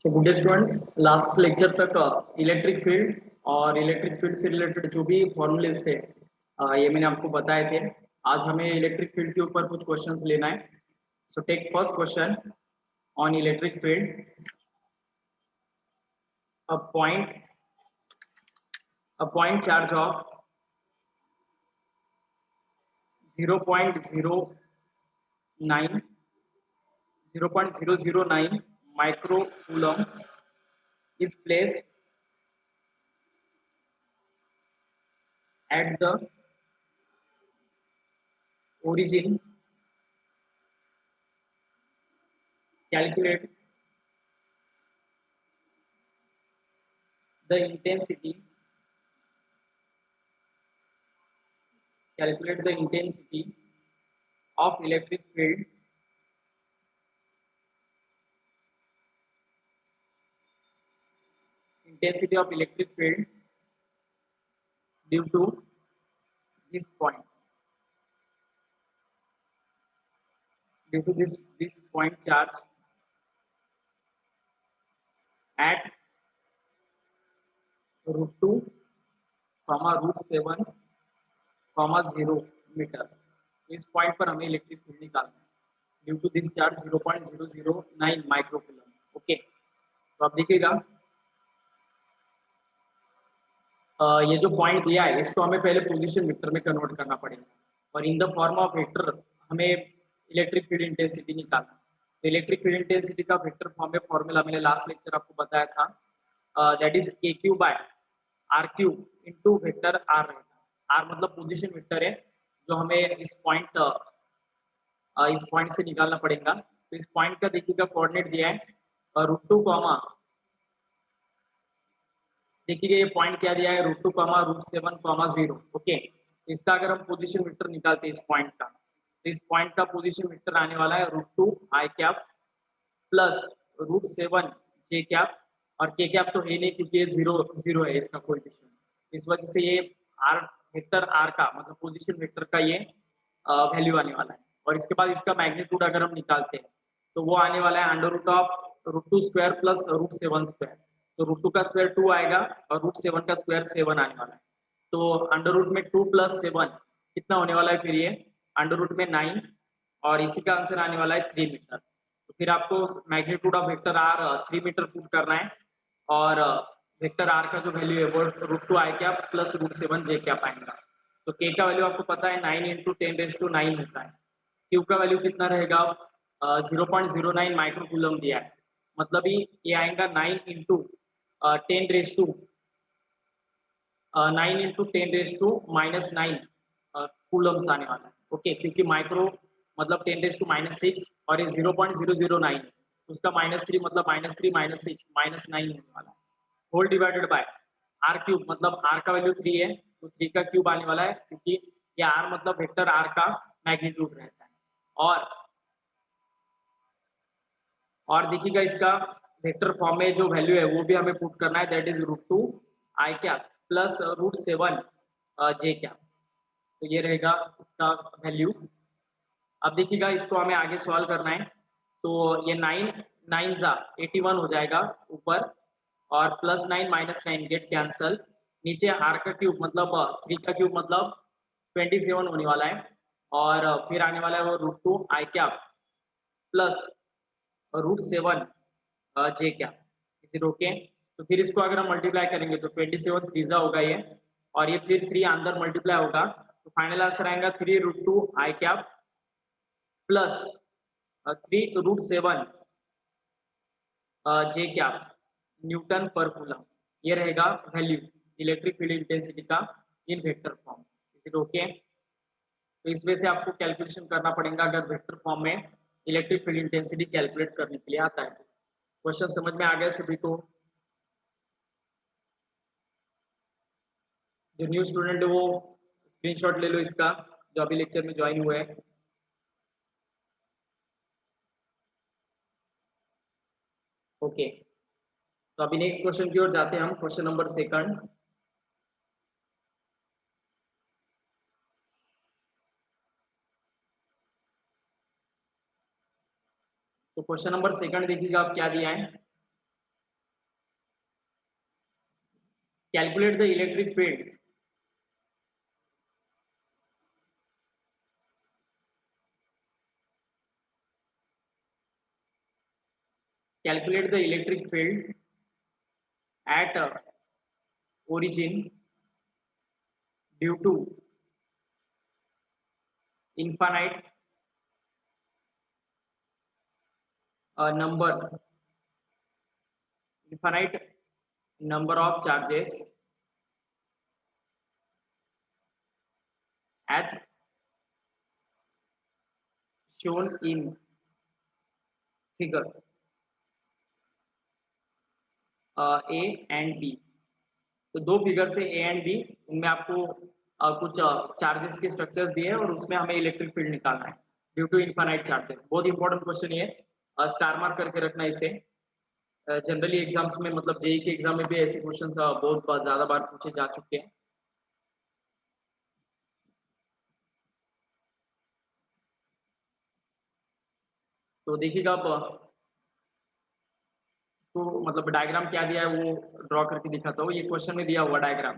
So good day students, last lecture तक electric field और electric field से related जो भी फॉर्मूलेज थे ये मैंने आपको बताए थे। आज हमें इलेक्ट्रिक फील्ड के ऊपर कुछ क्वेश्चंस लेना है। So take first question on electric field. A point charge of 0.009 micro coulomb is placed at the origin. Calculate the intensity. Calculate the intensity of electric field due to this point. Due to this point charge at √2, √7, 0 metre. इस point पर हमें electric field निकालना है due to this charge 0.009 microcoulomb. Okay, तो आप देखिएगा ये जो पॉइंट दिया है इसको हमें पहले पोजीशन वेक्टर में कन्वर्ट करना पड़ेगा और in the form of vector हमें इलेक्ट्रिक फील्ड इंटेंसिटी निकालना। तो इलेक्ट्रिक फील्ड इंटेंसिटी का वेक्टर फॉर्म में फॉर्मूला मैंने लास्ट लेक्चर आपको बताया था, that is KQ by RQ into vector R रहेगा। R मतलब पोजीशन वेक्टर है जो हमें इस पॉइंट से निकालना पड़ेगा। तो इस पॉइंट का देखिएगा कोऑर्डिनेट दिया है √2, देखिए ये पॉइंट क्या दिया है √2, √7, 0। ओके, इसका अगर हम पोजीशन वेक्टर निकालते हैं इस पॉइंट का, तो इस पॉइंट का पोजीशन वेक्टर आने वाला है √2 I cap plus √7 J cap, और K कैप तो है नहीं क्योंकि ये 0 है इसका कोएफिशिएंट। इस वजह से ये R वेक्टर R का मतलब पोजीशन वेक्टर का ये वैल्यू आने वाला है। और इसके बाद इसका मैग्नीट्यूड अगर हम निकालते हैं तो वो आने वाला है √2 स्क्वायर प्लस √7 स्क्वायर। तो √2 का स्क्वायर 2 आएगा और √7 का स्क्वायर 7 आने वाला है। तो अंडर में 2 + 7 कितना होने वाला है फिर ये अंडर में 9, और इसी का आंसर आने वाला है 3 मीटर। तो फिर आपको magnitude of vector R 3 metre put करना है और वेक्टर R का जो वैल्यू है वो √2 I cap plus √7 J cap आएगा। तो K का वैल्यू आपको पता है 9 × 10⁹ होता है। Q का वैल्यू कितना रहेगा 0.09 माइक्रोकूलम दिया है, मतलब ये आएगा 9 × 10⁻9 कूलम्स आने वाला है। ओके, क्योंकि माइक्रो मतलब 10⁻⁻6 और ये 0.009 उसका -3 मतलब -3 -6 -9 होने वाला है, whole divided by R cube, मतलब R का वैल्यू 3 है तो 3 का क्यूब आने वाला है क्योंकि ये R मतलब वेक्टर R का मैग्नीट्यूड रहता है। और देखिएगा इसका वेक्टर फॉर्म में जो वैल्यू है वो भी हमें पुट करना है, that is √2 I cap plus √7 J cap. तो ये रहेगा इसका वैल्यू। अब देखिएगा इसको हमें आगे सॉल्व करना है, तो ये 9 जा 81 हो जाएगा ऊपर, और +9 -9 गेट कैंसल, नीचे R का क्यूब मतलब 3 का क्यूब मतलब 27 होने वाला है, और फिर आने वाला है वो √2 I cap plus √7 J cap. इसे रोके, तो फिर इसको अगर हम मल्टीप्लाई करेंगे तो 27 3 जा होगा ये, और ये फिर 3 अंदर मल्टीप्लाई होगा, तो फाइनल आंसर आएगा 3 √2 I cap plus 3 √7 J cap Newton पर कूलम। ये रहेगा वैल्यू इलेक्ट्रिक फील्ड इंटेंसिटी का इन वेक्टर फॉर्म। इसे ओके, तो इस वजह से आपको कैलकुलेशन करना पड़ेगा अगर वेक्टर फॉर्म में इलेक्ट्रिक फील्ड इंटेंसिटी कैलकुलेट करने के लिए आता है। क्वेश्चन समझ में आ गया सभी को? जो न्यू स्टूडेंट है वो स्क्रीनशॉट ले लो इसका, जो अभी लेक्चर में ज्वाइन हुए हैं। ओके, तो अभी नेक्स्ट क्वेश्चन की ओर जाते हैं हम, क्वेश्चन नंबर 2। तो क्वेश्चन नंबर 2 देखिएगा आप क्या दिया है। Calculate the electric field calculate the electric field at origin due to infinite number of charges as shown in figure A and B। तो दो फिगर से ए एंड बी, उनमें आपको कुछ चार्जेस के स्ट्रक्चर्स दिए हैं और उसमें हमें इलेक्ट्रिक फील्ड निकालना है ड्यू टू इनफाइनाइट चार्जेस। बहुत इंपॉर्टेंट क्वेश्चन ये, स्टार मार्क करके रखना इसे। जनरली एग्जाम्स में मतलब जेई के एग्जाम में भी ऐसे क्वेश्चंस बहुत ज्यादा बार पूछे जा चुके हैं। तो देखिएगा आप तो मतलब डायग्राम क्या दिया है वो ड्रॉ करके दिखाता हूँ। ये क्वेश्चन में दिया हुआ डायग्राम,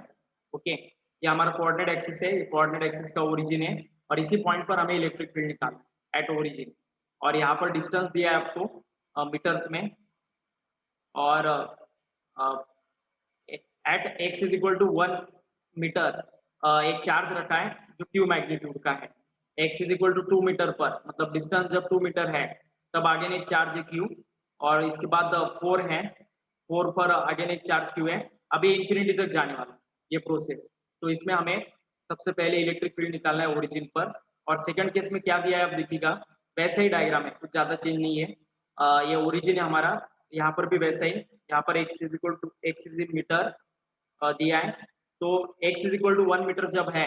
ओके। ये हमारा कोऑर्डिनेट एक्सिस है, ये कोऑर्डिनेट एक्सिस का ओरिजिन है और इसी पॉइंट पर हमें इलेक्ट्रिक फील्ड निकालना है एट ओरिजिन। और यहाँ पर डिस्टेंस दिया है आपको मीटर्स में, और at x is equal to 1 metre एक चार्ज रखा है जो क्यू मैग्नीट्यूड का है। X is equal to 2 metre पर, मतलब डिस्टेंस जब 2 मीटर है तब आगे एक चार्ज है क्यू, और इसके बाद 4 है, 4 पर अगेन एक चार्ज क्यू है। अभी इंफिनिटी तक जाने वाला ये प्रोसेस। तो इसमें हमें सबसे पहले इलेक्ट्रिक फील्ड निकालना है ओरिजिन पर। और सेकंड केस में क्या दिया है आप देखिएगा, वैसे ही डायग्राम है, कुछ ज्यादा चेंज नहीं है। ये ओरिजिन है हमारा, यहाँ पर भी वैसा ही, यहाँ पर x is equal to x is in metre दिया है। तो एक्स इज इक्वल टू 1 मीटर जब है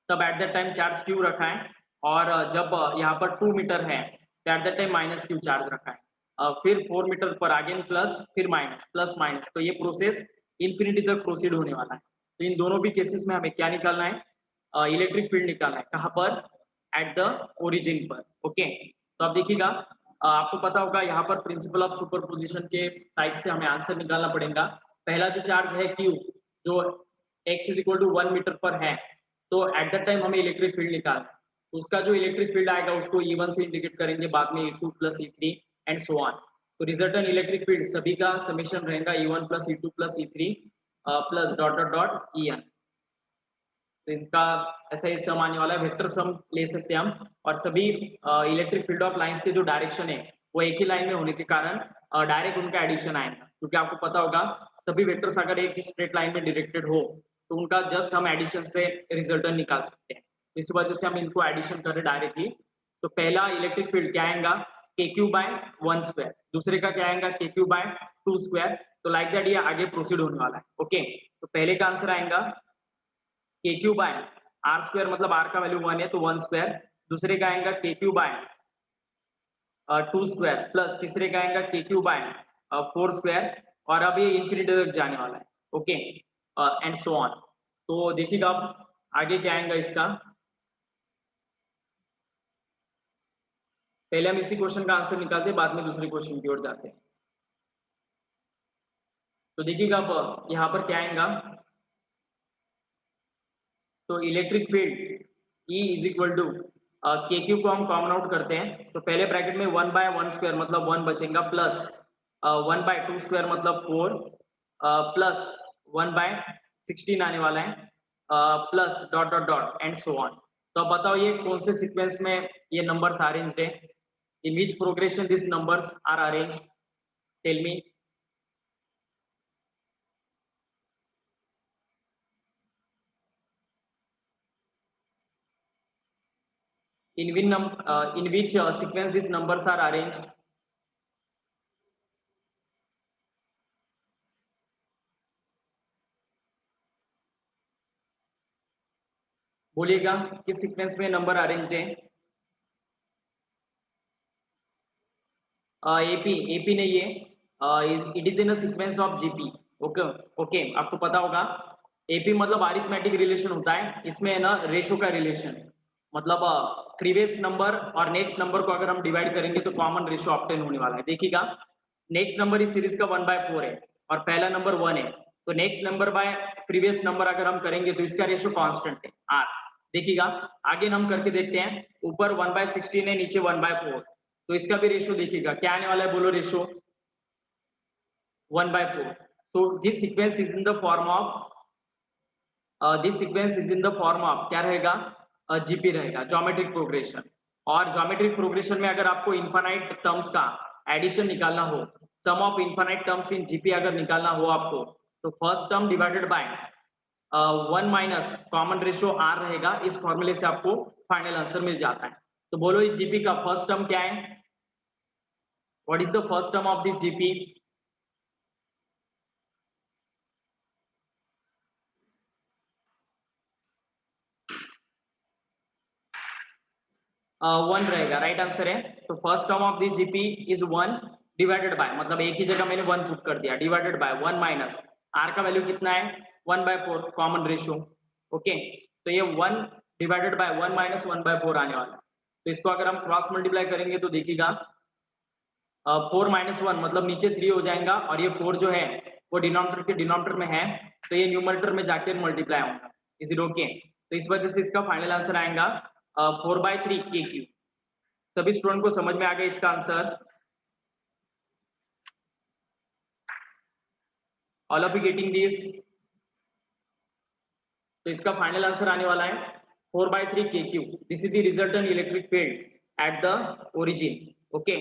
तब at that time charge Q रखा है, और जब यहाँ पर 2 मीटर है तो at that time minus Q charge रखा है। फिर 4 मीटर पर आगे प्लस, फिर माइनस, प्लस माइनस। तो ये प्रोसेस इंफिनिटी तक प्रोसीड होने वाला है। तो इन दोनों भी केसेस में हमें क्या निकालना है, इलेक्ट्रिक फील्ड निकालना है। कहाँ पर, एट द ओरिजिन पर, ओके। तो अब देखिएगा आपको पता होगा यहाँ पर प्रिंसिपल ऑफ सुपरपोजिशन के टाइप से हमें आंसर निकालना पड़ेगा। पहला जो चार्ज है क्यू, जो x is equal to 1 metre पर है, तो एट दैट टाइम हमें इलेक्ट्रिक फील्ड निकालना है। तो उसका जो इलेक्ट्रिक फील्ड आएगा उसको E1 से इंडिकेट करेंगे, बाद में E2 plus E3 and so on. तो रिजल्टेंट इलेक्ट्रिक फील्ड सभी का समेशन रहेगा E1 plus E2 plus E3 plus dot dot dot En। तो इसका ऐसा ही सम आने वाला है, वेक्टर सम ले सकते हैं हम। और सभी इलेक्ट्रिक फील्ड ऑफ लाइंस के जो डायरेक्शन है वो एक ही लाइन में होने के कारण डायरेक्ट उनका एडिशन आएगा, क्योंकि आपको पता होगा सभी वेक्टर्स अगर एक ही स्ट्रेट लाइन में डायरेक्टेड हो तो उनका जस्ट हम एडिशन से रिजल्टेंट निकाल सकते हैं। इस वजह से हम इनको एडिशन करें डायरेक्टली। तो पहला इलेक्ट्रिक फील्ड क्या आएगा, KQ/1 स्क्वायर, दूसरे का क्या आएगा KQ/2 स्क्वायर। तो लाइक दैट ये आगे प्रोसीड होने वाला है, ओके। तो पहले का आंसर आएगा KQ/r स्क्वायर, मतलब r का वैल्यू 1 है तो 1 स्क्वायर। दूसरे का आएगा KQ/2 स्क्वायर, प्लस तीसरे का आएगा KQ/4 स्क्वायर। और अब ये इंफिनिटी तक जाने वाला है, ओके, एंड सो ऑन। तो देखिएगा अब आगे क्या आएगा इसका। पहले हम इसी क्वेश्चन का आंसर निकालते हैं, बाद में दूसरे क्वेश्चन की ओर जाते हैं। तो देखिएगा अब यहाँ पर क्या आएगा, तो electric field E is equal to KQ को हम कॉमन आउट करते हैं, तो पहले ब्रैकेट में 1/1 स्क्वायर मतलब 1 बचेगा, प्लस 1/2 स्क्वायर मतलब 4, प्लस 1/16 आने वाला है, plus dot dot dot and so on. तो अब बताओ ये कौन से सीक्वेंस में ये नंबर्स अरेंज्ड है, in which progression this numbers are arranged, tell me. in which sequence these numbers are arranged। बोलिएगा किस सीक्वेंस में नंबर अरेंज्ड है। एपी नहीं है, it is in a sequence of GP, okay okay. आपको पता होगा एपी मतलब अरिथमेटिक रिलेशन होता है, इसमें है ना रेशो का रिलेशन, मतलब प्रीवियस नंबर और नेक्स्ट नंबर को अगर हम डिवाइड करेंगे तो कॉमन रेशो ऑब्टेन होने वाला है। देखिएगा नेक्स्ट नंबर इस सीरीज का 1/4 है और पहला नंबर 1 है, तो next number by previous number अगर हम करेंगे तो इसका रेशियो कांस्टेंट है आर। देखिएगा आगे हम करके देखते हैं, ऊपर 1/16 है, नीचे 1/4, तो इसका भी रेशियो देखिएगा क्या आने वाला है, बोलो रेशियो 1/4। तो this sequence is in the form of क्या रहेगा, जीपी रहेगा, ज्योमेट्रिक प्रोग्रेशन। और ज्योमेट्रिक प्रोग्रेशन में अगर आपको इनफाइनाइट टर्म्स का एडिशन निकालना हो, sum of infinite terms in GP अगर निकालना हो आपको, तो first term divided by 1 minus common ratio r रहेगा। इस फॉर्मूले से आपको फाइनल आंसर मिल जाता है। तो बोलो इस जीपी का फर्स्ट टर्म क्या है, what is the first term of this GP? 1 रहेगा, राइट आंसर है। तो first term of this GP is 1 divided bye, मतलब एक ही जगह मैंने 1 पुट कर दिया, डिवाइडेड बाय 1 माइनस आर का वैल्यू कितना है 1/4 कॉमन रेशियो। ओके, तो ये 1 डिवाइडेड बाय 1 माइनस 1/4 आने वाला है। तो इसको अगर हम क्रॉस मल्टीप्लाई करेंगे तो देखिएगा 4 माइनस 1 मतलब नीचे 3 हो जाएगा, और ये 4 जो है वो डिनोमिनेटर के डिनोमिनेटर में है, तो ये न्यूमरेटर में जाके मल्टीप्लाई होगा। Is it okay? तो इस वजह से इसका फाइनल आंसर आएगा 4/3 के क्यू। सभी स्टूडेंट को समझ में आ गया इसका answer? All of you getting this? तो इसका फाइनल आंसर आने वाला है 4/3 के Q. This is the resultant electric field at the origin. Okay,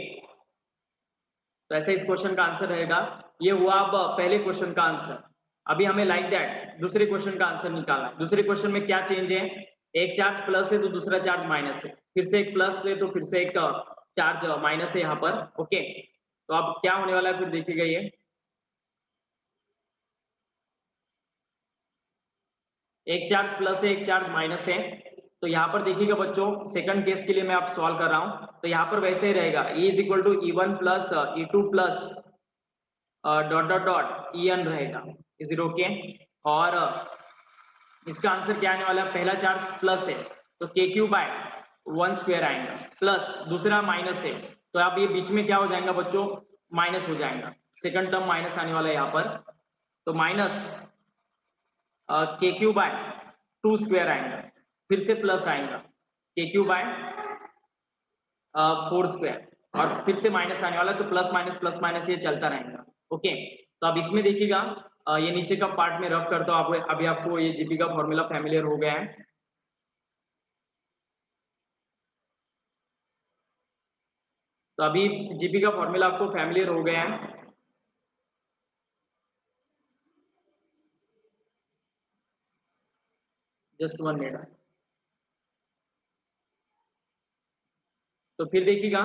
तो ऐसे इस क्वेश्चन का आंसर रहेगा। ये हुआ अब पहले क्वेश्चन का आंसर। अभी हमें लाइक दैट दूसरे क्वेश्चन का आंसर निकालना है। दूसरे क्वेश्चन में क्या चेंज है, एक चार्ज प्लस है तो दूसरा चार्ज माइनस है, फिर से एक प्लस है तो फिर से एक चार्ज माइनस है यहाँ पर। ओके, तो अब क्या होने वाला है फिर देखिएगा, ये एक चार्ज प्लस है एक चार्ज माइनस है। तो यहाँ पर देखिएगा बच्चों, सेकंड केस के लिए मैं आप सॉल्व कर रहा हूँ, तो यहाँ पर वैसे ही रहेगा E is equal to E1 plus E2 plus dot dot dot En रहेगा। Is it okay? और इसका आंसर क्या आने वाला है, पहला चार्ज प्लस है तो KQ/1² आएगा, प्लस दूसरा माइनस है तो अब ये बीच में क्या हो जाएगा बच्चों, माइनस हो जाएगा। सेकंड टर्म माइनस आने वाला है यहाँ पर, तो माइनस KQ/2² आएगा, फिर से प्लस आएगा KQ/4², और फिर से माइनस आने वाला है, तो प्लस माइनस ये चलता रहेगा। ओके, तो अब इसमें देखिएगा ये नीचे का पार्ट में रफ करता हूँ आपको, अभी आपको ये जीपी का फॉर्मूला फैमिलियर हो गया है। तो अभी जीपी का फॉर्मूला आपको फैमिलियर हो गया है। Just 1 minute. तो फिर देखिएगा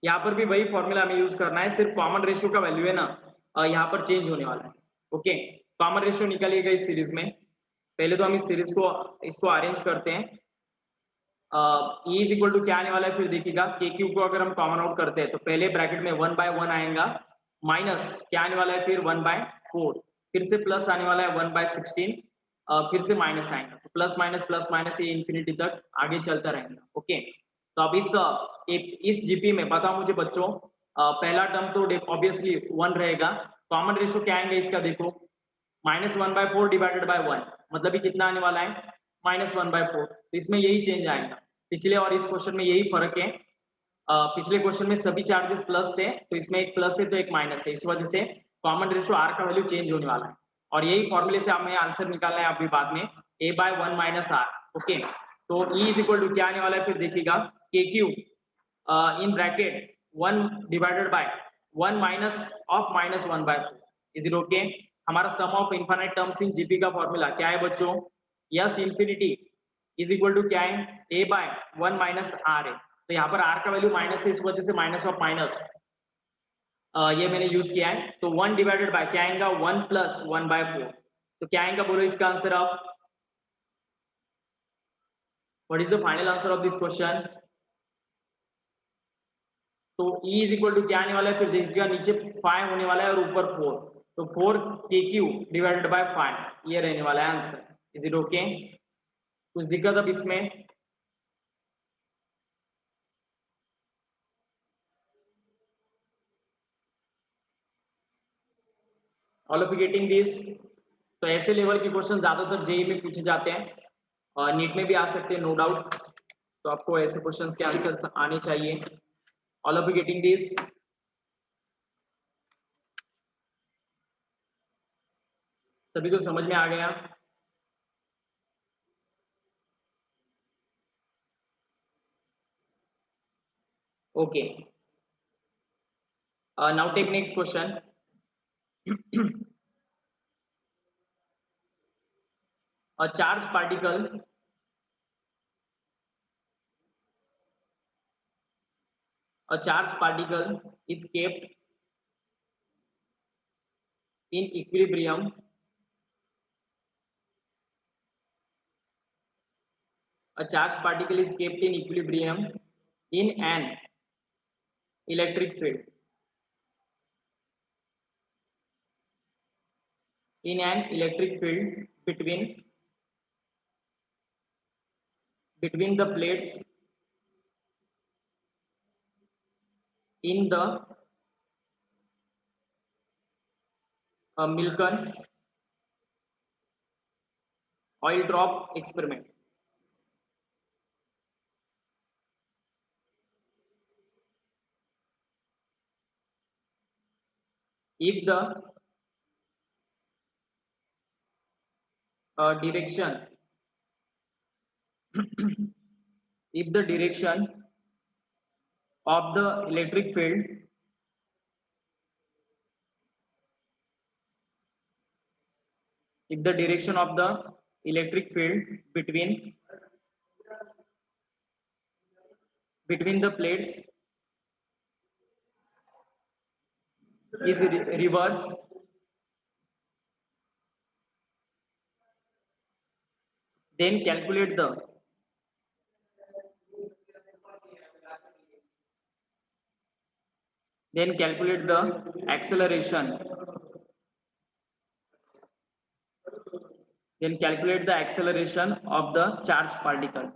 यहाँ पर भी वही फॉर्मूला हमें यूज करना है, सिर्फ कॉमन रेशियो का वैल्यू है ना यहाँ पर चेंज होने वाला है। ओके, कॉमन रेशियो निकालिएगा इस सीरीज में। पहले तो हम इस सीरीज को इसको अरेंज करते हैं। E इज इक्वल टू क्या आने वाला है, फिर देखिएगा के क्यू को अगर हम कॉमन आउट करते हैं तो पहले ब्रैकेट में 1/1 आएगा, माइनस क्या आने वाला है फिर 1/4, फिर से प्लस आने वाला है 1/16, फिर से माइनस आएगा, तो प्लस माइनस ये इंफिनिटी तक आगे चलता रहेगा। ओके, तो अब इस जीपी में बताओ मुझे बच्चों, पहला टर्म तो ऑब्वियसली 1 रहेगा, कॉमन रेशियो क्या आएंगे इसका देखो, -1/4 डिवाइडेड बाय 1, मतलब ये कितना आने वाला है -1/4। तो इसमें यही चेंज आएगा, पिछले और इस क्वेश्चन में यही फर्क है। पिछले क्वेश्चन में सभी चार्जेस प्लस थे, तो इसमें एक प्लस है तो एक माइनस है, इस वजह से कॉमन रेशियो आर का वैल्यू चेंज होने वाला है, और यही फॉर्मूले से हमें आंसर निकालना है अभी बाद में, A/1 माइनस आर। ओके, तो E इज इक्वल टू क्या आने वाला है फिर देखिएगा, KQ in bracket 1 divided by 1 minus of -1/4। Is it okay? हमारा sum of infinite terms in GP का फॉर्मूला क्या है बच्चों, yes infinity is equal to क्या है, A/1 माइनस आर है। तो यहाँ पर आर का वैल्यू माइनस है, इस वजह से माइनस ऑफ माइनस ये मैंने यूज किया है। तो 1 डिवाइडेड बाय क्या आएगा, 1 प्लस 1/4, तो क्या आएगा बोलो इसका आंसर आप, what is the final answer of this question? तो E इज इक्वल टू क्या आने वाला है फिर देखिएगा, नीचे 5 होने वाला है और ऊपर 4, तो 4 KQ डिवाइडेड बाय 5 ये रहने वाला है आंसर। Is it okay? कुछ दिक्कत अब इसमें? All of you getting this? तो ऐसे लेवल के क्वेश्चन ज्यादातर जेई में पूछे जाते हैं और नीट में भी आ सकते हैं, नो डाउट। तो आपको ऐसे क्वेश्चंस के आंसर्स आने चाहिए। All of you getting this? सभी को समझ में आ गया? Okay, now take next question. A charged particle is kept in equilibrium in an electric field between the plates in the Milken oil drop experiment. If the direction if the direction of the electric field between the plates is reversed, then calculate the acceleration of the charged particle.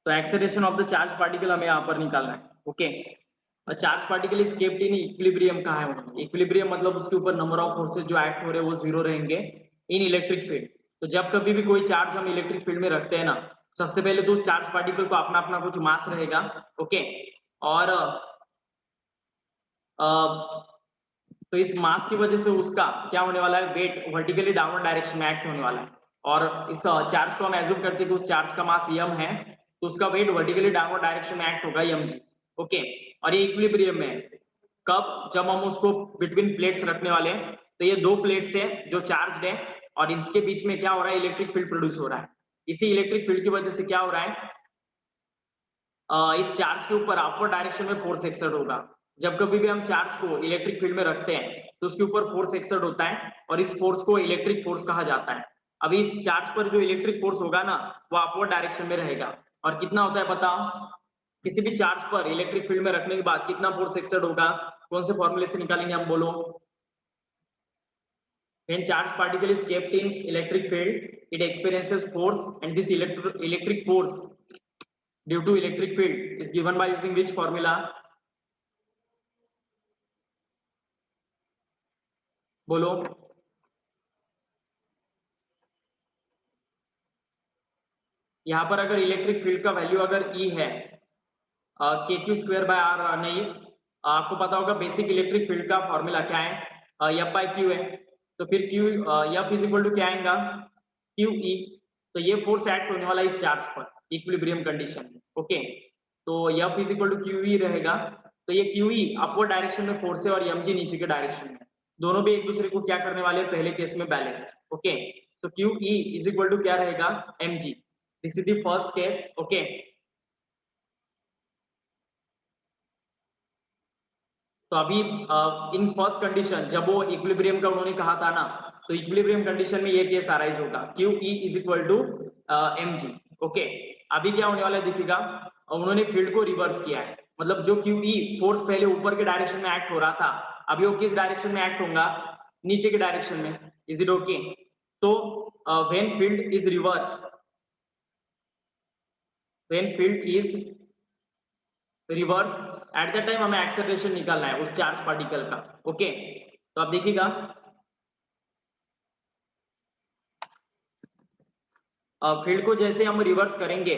तो acceleration of the charge particle हमें यहाँ पर निकालना है। Okay, charge particle is kept in equilibrium. कहा है उन्होंने? Equilibrium मतलब उसके ऊपर नंबर ऑफ फोर्सेज जो एक्ट हो रहे हैं वो जीरो रहेंगे इन इलेक्ट्रिक फील्ड। तो जब कभी भी कोई चार्ज हम इलेक्ट्रिक फील्ड में रखते हैं ना, सबसे पहले तो उस चार्ज पार्टिकल को अपना अपना कुछ मास रहेगा। ओके, और तो इस मास की वजह से उसका क्या होने वाला है, वेट वर्टिकली डाउनवर्ड डायरेक्शन में एक्ट होने वाला है। और इस चार्ज को हम एज्यूम करते हैं कि उस चार्ज का मास यम है, तो उसका वेट वर्टिकली डाउनवर्ड डायरेक्शन में एक्ट होगा यम जी। ओके, और ये इक्विलिब्रियम में है। कब? जब हम उसको बिटवीन प्लेट्स रखने वाले हैं। तो ये दो प्लेट्स है जो चार्ज है और इसके बीच में क्या हो रहा है, इलेक्ट्रिक फील्ड प्रोड्यूस हो रहा है। इसी इलेक्ट्रिक फील्ड की वजह से क्या हो रहा है, इस चार्ज के ऊपर अपवर्ड डायरेक्शन में फोर्स एक्सर्ट होगा। जब कभी भी हम चार्ज को इलेक्ट्रिक फील्ड में रखते हैं तो उसके ऊपर फोर्स एक्सर्ट होता है और इस फोर्स को इलेक्ट्रिक फोर्स कहा जाता है। अभी इस चार्ज पर जो इलेक्ट्रिक फोर्स होगा ना, वो अपवर्ड डायरेक्शन में रहेगा। और कितना होता है बताओ? किसी भी चार्ज पर इलेक्ट्रिक फील्ड में रखने के बाद कितना फोर्स एक्सर्ट होगा? कौन से फॉर्मूले से निकालेंगे हम, बोलो? When charged particle is kept in electric field, it experiences force, and this electric force due to electric field is given by using which formula? बोलो। यहाँ पर अगर इलेक्ट्रिक फील्ड का वैल्यू अगर E है, के क्यू स्क्वायर बाय आर नहीं, आपको पता होगा बेसिक इलेक्ट्रिक फील्ड का फॉर्मूला क्या है, एफ बाय क्यू है। तो फिर Q F is equal to क्या आएगा, क्यू ई। तो ये फोर्स एक्ट होने वाला इस चार्ज पर इक्विलिब्रियम कंडीशन में। ओके, तो F is equal to Q E रहेगा। तो ये क्यू ई अपवर्ड डायरेक्शन में फोर्स है और एम जी नीचे के डायरेक्शन में। दोनों भी एक दूसरे को क्या करने वाले हैं, पहले केस में बैलेंस। ओके, तो Q E is equal to क्या रहेगा, M G. This is the first case. Okay, तो अभी इन फर्स्ट कंडीशन जब वो इक्विलिब्रियम का उन्होंने कहा था ना, तो इक्विलिब्रियम कंडीशन में ये केस अराइज होगा, Q E is equal to M G. Okay, अभी क्या होने वाला है देखिएगा, उन्होंने फील्ड को रिवर्स किया है। मतलब जो क्यू ई फोर्स पहले ऊपर के डायरेक्शन में एक्ट हो रहा था, अभी वो किस डायरेक्शन में एक्ट होगा, नीचे के डायरेक्शन में। Is it okay? तो when field is reverse, when field is reverse at the time हमें एक्सेलरेशन निकालना है उस चार्ज पार्टिकल का। ओके, तो आप देखिएगा फील्ड को जैसे हम रिवर्स करेंगे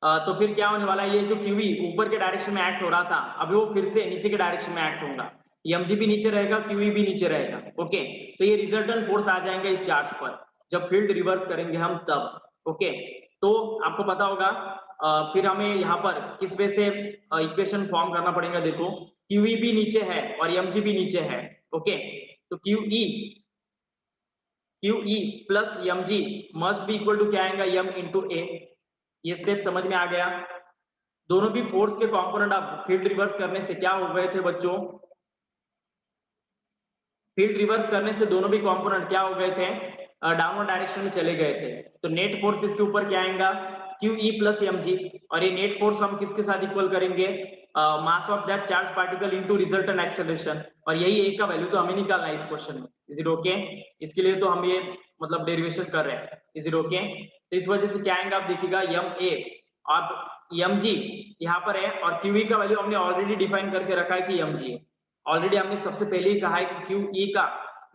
तो फिर क्या होने वाला है, ये जो क्यूवी ऊपर के डायरेक्शन में एक्ट हो रहा था अभी वो फिर से नीचे के डायरेक्शन में एक्ट होगा, एमजी भी नीचे रहेगा, क्यूवी भी नीचे रहेगा। ओके, तो ये रिजल्टेंट फोर्स आ जाएंगे इस चार्ज पर जब फील्ड रिवर्स करेंगे हम तब। ओके, तो आपको पता होगा फिर हमें यहाँ पर किस वे से इक्वेशन फॉर्म करना पड़ेगा। देखो क्यूवी भी नीचे है और एमजी भी नीचे है। ओके, तो Q E plus M G must be equal to क्या आएगा, एम इंटू ए। ये स्टेप समझ में आ गया। दोनों भी फोर्स के कंपोनेंट आप फील्ड रिवर्स करने से क्या हो गए थे बच्चों, फील्ड रिवर्स करने से दोनों भी कंपोनेंट क्या हो गए थे, डाउनवर्ड डायरेक्शन में चले गए थे। तो नेट फोर्स इसके ऊपर क्या आएगा, Q E plus M G, और ये नेट फोर्स हम किसके साथ इक्वल करेंगे, mass of that charge particle into resultant acceleration. और यही ए का वैल्यू तो हमें निकालना है इस क्वेश्चन में। Is it okay? इसके लिए तो हम ये मतलब डेरिवेशन कर रहे हैं। Is it okay? तो इस वजह से क्या आएगा, आप देखिएगा एम ए और एम जी यहाँ पर है, और क्यू ई का वैल्यू हमने ऑलरेडी डिफाइन करके रखा है कि एम जी है। ऑलरेडी हमने सबसे पहले ही कहा है कि क्यू ई का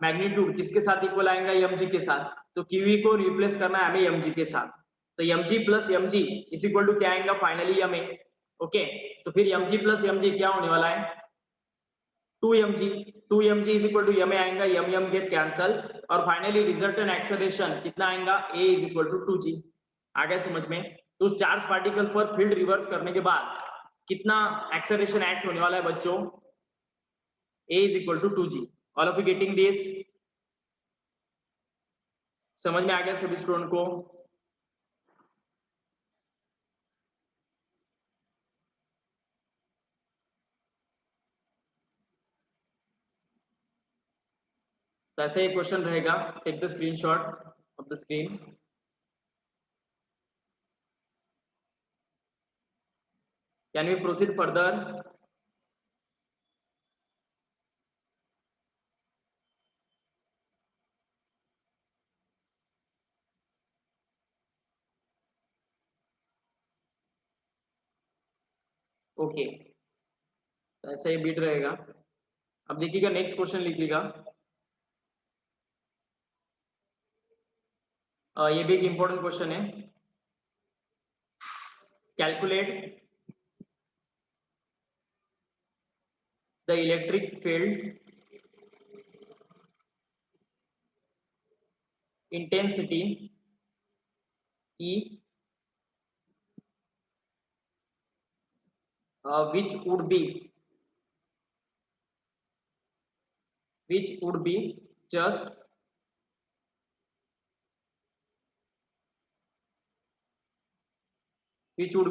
मैग्नीट्यूड किसके साथ इक्वल आएगा, एम जी के साथ। तो क्यू ई को रिप्लेस करना है हमें एम जी के साथ। तो M G plus M G is equal to क्या आएगा, फाइनली एम ए। ओके, तो फिर M G plus M G क्या होने वाला है, 2mg। 2mg is equal to M आएगा, एम गेट कैंसल, और फाइनली रिजल्टेंट एक्सेलरेशन कितना आएगा, a is equal to 2g। आ गया समझ में? तो उस चार्ज पार्टिकल पर फील्ड रिवर्स करने के बाद कितना एक्सेलरेशन एक्ट होने वाला है बच्चों, a is equal to 2g। All of you getting this? समझ में आ गया सभी स्टूडेंट को? तो ऐसे एक क्वेश्चन रहेगा, take the screenshot of the screen. Can we proceed further? Okay, तो ऐसे ही बीट रहेगा। अब देखिएगा नेक्स्ट क्वेश्चन लिखिएगा। ये भी एक इंपॉर्टेंट क्वेश्चन है। Calculate the electric field intensity E which would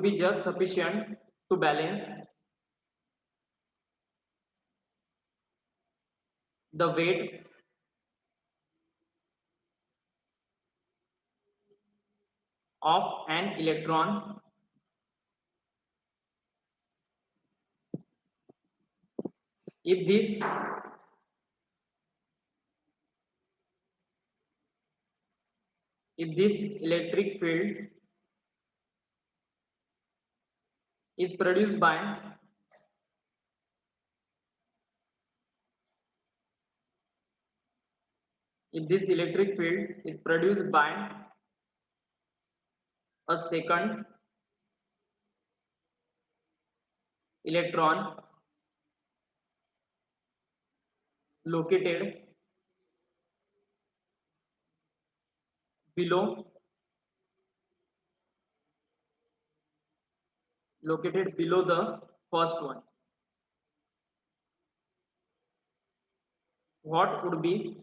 be just sufficient to balance the weight of an electron if this electric field is produced by a second electron located below the first one, what would be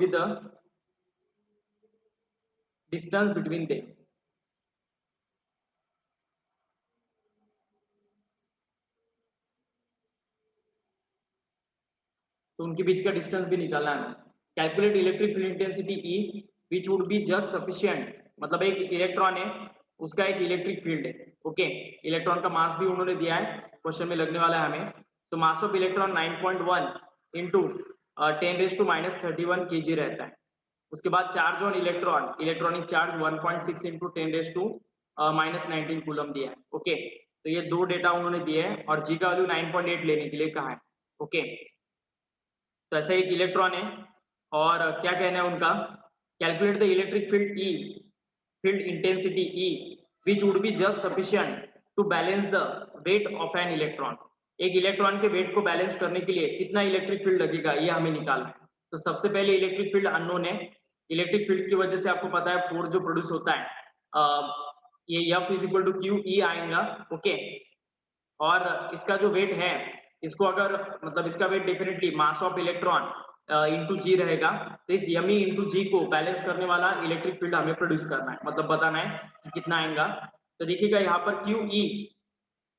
the distance between them? तो उनके बीच का distance भी निकालना है। Calculate electric field intensity E which would be just sufficient, मतलब एक electron है उसका एक इलेक्ट्रिक फील्ड है। ओके, इलेक्ट्रॉन का मास भी उन्होंने दिया है, क्वेश्चन में लगने वाला है हमें। तो मास ऑफ इलेक्ट्रॉन 9.1 इंटू 10⁻³ kg रहता है। उसके बाद charge on electron, electronic charge 1.6 into 10⁻⁻19 coulomb दिया है। ओके, तो ये दो डेटा उन्होंने दिए हैं और जी का वैल्यू 9.8 लेने के लिए कहा है। ओके, तो ऐसा एक इलेक्ट्रॉन है और क्या कहना है उनका, calculate the electric field E, field intensity E which would be just sufficient to balance the weight of an electron. एक इलेक्ट्रॉन के वेट को बैलेंस करने के लिए कितना इलेक्ट्रिक फील्ड लगेगा ये हमें निकालना है। तो सबसे पहले इलेक्ट्रिक फील्ड अननोन है, इलेक्ट्रिक फील्ड की वजह से आपको पता है फोर्स जो प्रोड्यूस होता है ये F is equal to Q E आएगा। ओके, और इसका जो वेट है, इसको अगर मतलब इसका weight definitely mass of electron into जी रहेगा, तो इस यमी इंटू जी को बैलेंस करने वाला इलेक्ट्रिक फील्ड हमें प्रोड्यूस करना है, मतलब बताना है कि कितना आएगा। तो देखिएगा यहाँ पर Q E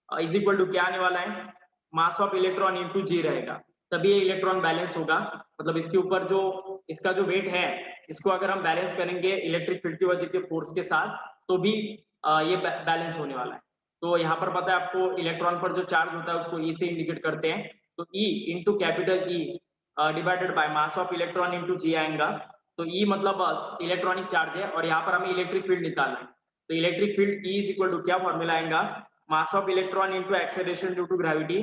is equal to क्या आने वाला है, मास ऑफ इलेक्ट्रॉन इंटू जी रहेगा, तभी ये इलेक्ट्रॉन बैलेंस होगा। मतलब इसके ऊपर जो इसका जो वेट है, इसको अगर हम बैलेंस करेंगे इलेक्ट्रिक फील्ड की वजह के फोर्स के साथ, तो भी ये बैलेंस होने वाला है। तो यहाँ पर पता है आपको इलेक्ट्रॉन पर जो चार्ज होता है उसको ई से इंडिकेट करते हैं, तो e into capital e divided by mass of electron into g आएगा। तो ई मतलब बस इलेक्ट्रॉनिक चार्ज है और यहाँ पर हमें इलेक्ट्रिक फील्ड निकालना है। तो electric field E is equal to क्या फॉर्मूला आएगा, mass of electron into acceleration due to gravity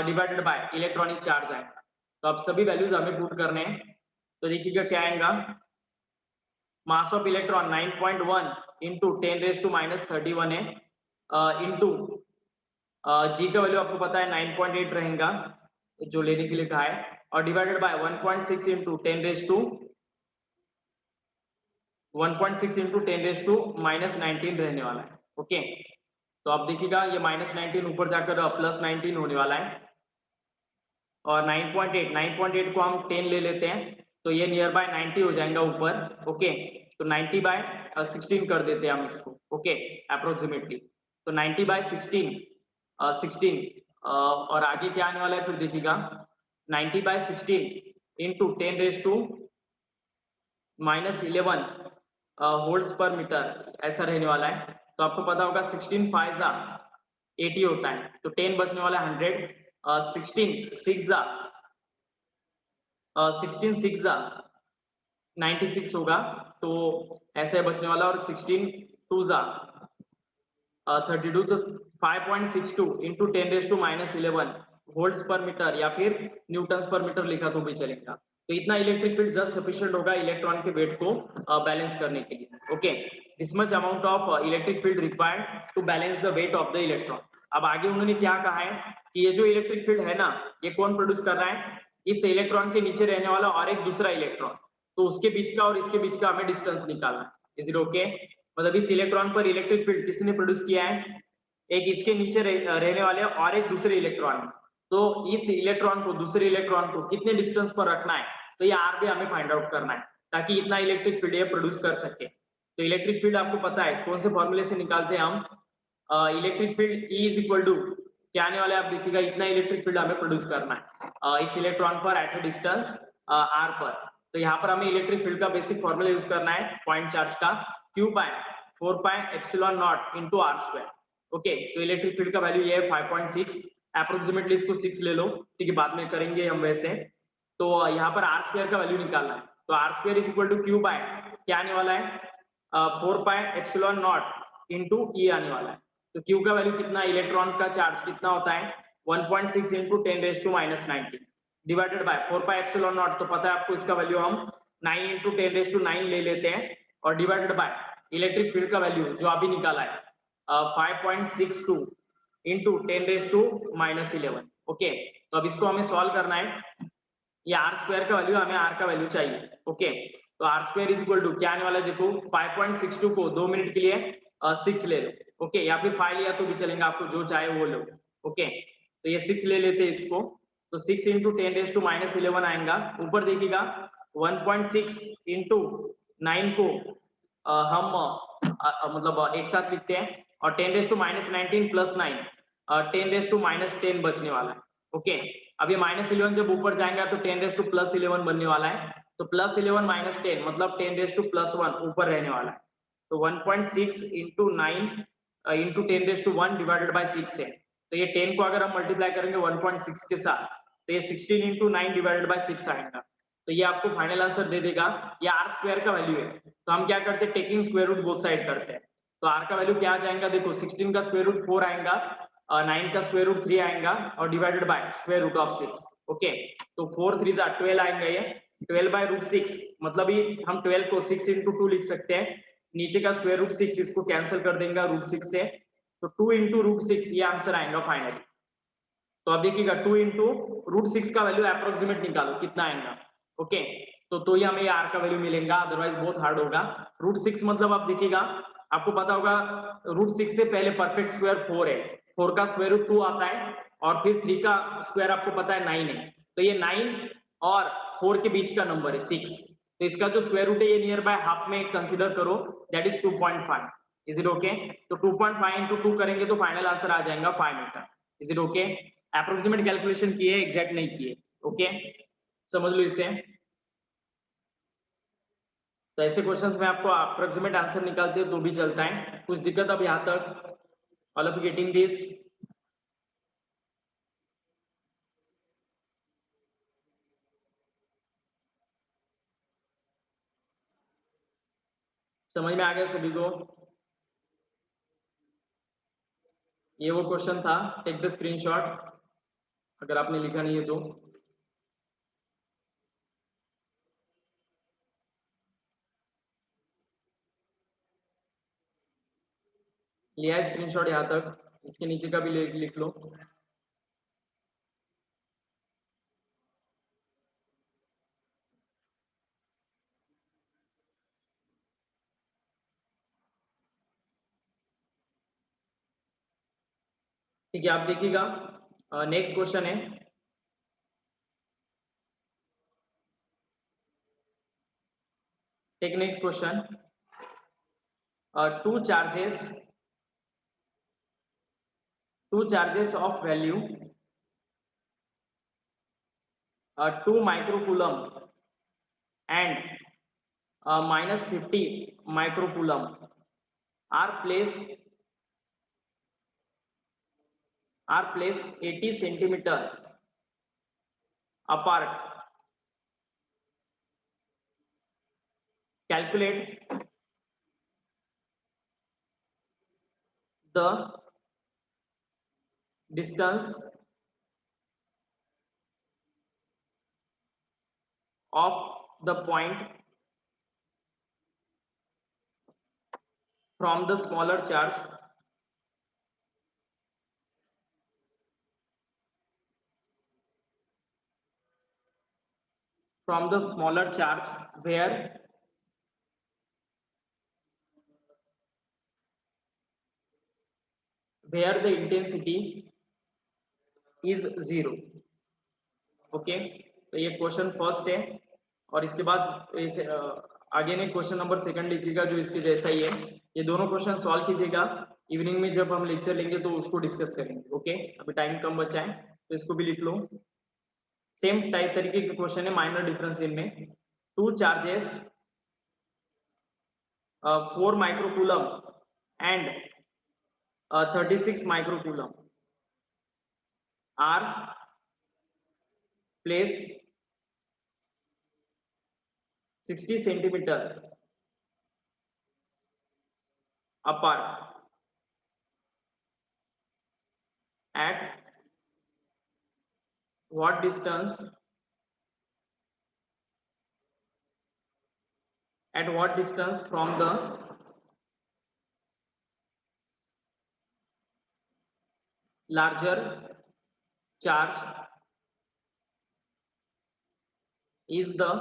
divided by electronic charge आएगा। तो अब सभी वैल्यूज हमें पुट करने हैं। तो देखिएगा क्या आएगा, मास ऑफ इलेक्ट्रॉन 9.1 इंटू 10⁻⁻31 है इंटू जी का वैल्यू आपको पता है 9.8 रहेगा जो लेने के लिए कहा है, और डिवाइडेड बाय 1.6 इंटू 10⁻⁻19 रहने वाला है। ओके, तो आप देखिएगा ये -19 ऊपर जाकर +19 होने वाला है, और 9.8 को हम 10 ले लेते हैं तो ये नियर बाय 90 हो जाएगा ऊपर। ओके, तो 90/16 कर देते हैं हम इसको। ओके, अप्रोक्सीमेटली, तो 90/16 और आगे क्या आने वाला है फिर देखिएगा, 90/16 इंटू 10⁻⁻11 होल्स पर मीटर ऐसा रहने वाला है। तो आपको पता होगा 16 5 जा 80 होता है, तो 10 बचने वाला है 100, 16 6 जा 96 होगा, तो ऐसे बचने वाला, और 16 2 जा 32, तो 5.62 इंटू 10⁻⁻11 वोल्ट्स पर मीटर या फिर न्यूटन्स पर मीटर लिखा तो भी चलेगा। तो इतना इलेक्ट्रिक फील्ड जस्ट सफिशिएंट होगा इलेक्ट्रॉन के वेट को बैलेंस करने के लिए। Okay, this much amount of electric field required to balance the weight of the electron. अब आगे उन्होंने क्या कहा है कि ये जो इलेक्ट्रिक फील्ड है ना, ये कौन प्रोड्यूस कर रहा है, इस इलेक्ट्रॉन के नीचे रहने वाला और एक दूसरा इलेक्ट्रॉन, तो उसके बीच का और इसके बीच का हमें डिस्टेंस निकालना है। Is it okay? मतलब इस इलेक्ट्रॉन पर इलेक्ट्रिक फील्ड किसने प्रोड्यूस किया है, एक इसके नीचे रहने वाले और एक दूसरे इलेक्ट्रॉन, तो इस इलेक्ट्रॉन को दूसरे इलेक्ट्रॉन को कितने डिस्टेंस पर रखना है, तो ये आर भी हमें फाइंड आउट करना है ताकि इतना इलेक्ट्रिक फील्ड ये प्रोड्यूस कर सके। तो इलेक्ट्रिक फील्ड आपको पता है कौन से फॉर्मूले से निकालते हैं हम, electric field E is equal to क्या आने वाला है, आप देखिएगा इतना इलेक्ट्रिक फील्ड हमें प्रोड्यूस करना है इस इलेक्ट्रॉन पर एट ए डिस्टेंस r पर। तो यहाँ पर हमें इलेक्ट्रिक फील्ड का बेसिक फॉर्मूला यूज करना है पॉइंट चार्ज का, Q/4πε0 into R square. Okay, तो इलेक्ट्रिक फील्ड का वैल्यू ये है 5.6, अप्रोक्सीमेटली इसको 6 ले लो, ठीक है, बाद में करेंगे हम वैसे। तो यहाँ पर आर स्क्वायर का वैल्यू निकालना है, तो R square is equal to Q by क्या आने वाला है 4πε0 इंटू ई आने वाला है। तो Q का वैल्यू कितना, इलेक्ट्रॉन का चार्ज कितना होता है 1.6 इंटू 10⁻⁻19 डिवाइडेड बाय 4πε0, तो पता है आपको इसका वैल्यू हम 9 इंटू 10⁻9 ले लेते हैं, और डिवाइडेड बाय इलेक्ट्रिक फील्ड का वैल्यू जो अभी निकाला है 5.62 इंटू 10⁻⁻11। ओके, तो अब इसको हमें सॉल्व करना है, ये आर स्क्वायर का वैल्यू, हमें आर का वैल्यू चाहिए। ओके, तो R square is equal to क्या आने वाला है, देखो 5.62 को 2 मिनट के लिए 6 ले लो। ओके, या फिर 5 लिया तो भी चलेगा, आपको जो चाहे वो लो। ओके, तो ये 6 ले लेते हैं इसको, तो 6 इंटू 10⁻11 आएगा, ऊपर देखिएगा 1.6 इंटू 9 को हम मतलब एक साथ लिखते हैं, और 10⁻19 प्लस 9 10⁻10 बचने वाला है। ओके, अब ये -11 जब ऊपर जाएगा तो 10⁻+11 बनने वाला है, तो +11 - 10 मतलब 10⁻+1 ऊपर रहने वाला है। तो 1.6 इंटू 9 इंटू 10⁻1 डिवाइडेड बाय 6 है, तो ये 10 को अगर हम मल्टीप्लाई करेंगे 1.6 के साथ, तो ये 16 इंटू 9 डिवाइडेड बाय 6 आएगा। तो ये आपको फाइनल आंसर दे देगा। ये आर स्क्वायर का वैल्यू है, तो हम क्या करते हैं, taking square root both side करते हैं। तो आर का वैल्यू क्या आ जाएगा, देखो 16 का स्क्वायर रूट 4 आएगा, 9 का स्क्वायर रूट 3 आएगा और divided by square root of 6। Okay, तो 4 3 जा 12 आएंगे, ये 12 बाय रूट 6, मतलब ये हम 12 को 6 into 2 लिख सकते हैं। नीचे का स्क्वायर रूट 6 इसको कैंसिल कर देंगे रूट 6 से, तो 2 into रूट 6 ये आंसर आएगा फाइनली। तो अब देखिएगा 2 into रूट 6 का वैल्यू अप्रोक्सीमेट निकालो कितना आएगा। ओके, तो ही हमें आर का वैल्यू मिलेगा, अदरवाइज बहुत हार्ड होगा। रूट 6 मतलब आप देखिएगा, आपको पता होगा रूट 6 से पहले परफेक्ट स्क्वायर 4 है, 4 का स्क्वायर रूट 2 आता है और फिर 3 का स्क्वायर आपको पता है 9 है, तो ये 9 और 4 के बीच का नंबर है 6, तो इसका जो स्क्वायर रूट है ये नियर बाय हाफ में कंसीडर करो, that is 2.5। Is it okay? तो 2.5 into 2 करेंगे तो फाइनल आंसर आ जाएगा 5 metre. Is it okay? Approximate calculation किए, एग्जैक्ट नहीं किए। ओके, समझ लो इसे। तो ऐसे क्वेश्चंस में आपको अप्रोक्सीमेट आंसर निकालते हो तो भी चलता है। कुछ दिक्कत अब यहाँ तक? All of you getting this? समझ में आ गया सभी को? ये वो क्वेश्चन था, टेक द स्क्रीनशॉट अगर आपने लिखा नहीं है तो। लिया है स्क्रीनशॉट यहाँ तक? इसके नीचे का भी लिख लो। ठीक है, आप देखिएगा नेक्स्ट क्वेश्चन है, take next question. two charges of value 2 microcoulomb and minus 50 microcoulomb are placed 80 centimeter apart. Calculate the distance of the point from the smaller charge where the intensity is 0. Okay, तो ये question first है और इसके बाद इस आगे ने question number second लिखिएगा जो इसके जैसा ही है। ये दोनों क्वेश्चन सॉल्व कीजिएगा, इवनिंग में जब हम लेक्चर लेंगे तो उसको डिस्कस करेंगे। ओके, अभी टाइम कम बचा है तो इसको भी लिख लो। सेम टाइप तरीके के क्वेश्चन है, माइनर डिफरेंस इनमें। 2 charges 4 microcoulomb and 36 microcoulomb are placed 60 centimeter apart at what distance from the larger charge is the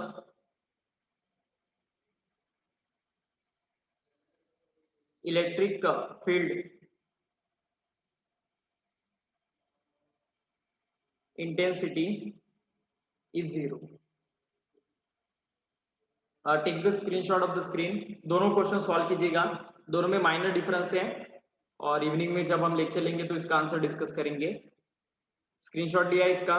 electric field intensity is 0. Take the screenshot of the screen. दोनों question solve कीजिएगा, दोनों में minor difference है और evening में जब हम lecture लेंगे तो इसका आंसर डिस्कस करेंगे। स्क्रीनशॉट लिया इसका?